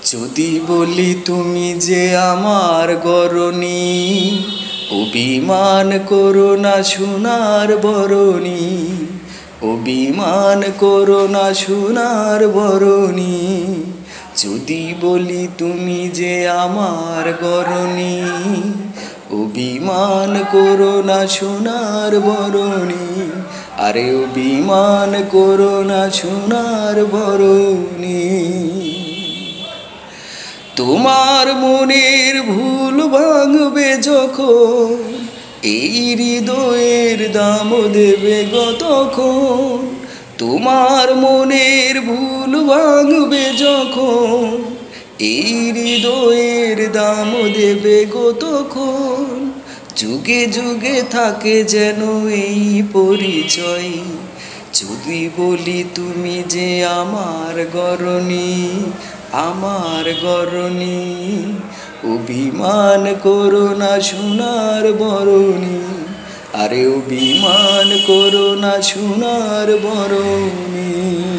যদি বলি তুমি যে আমার গরনি, অভিমান করো না সোনার বরণী, অভিমান করো না সোনার বরণী। যদি বলি তুমি যে আমার গরনি, অভিমান করো না সোনার বরণী, আরে অভিমান করো না সোনার বরণী। তোমার মনের ভুল ভাঙবে যখন, এই হৃদয়ের দাম দেবে তখন। তোমার মনের ভুল ভাঙবে যখন, এই হৃদয়ের দাম দেবে তখন। যুগে যুগে থাকে যেন এই পরিচয়, যদি বলি তুমি যে আমার গরনি, আমার গরনি। অভিমান করো না সোনার বরণী, আরে অভিমান করো না সোনার বরণী।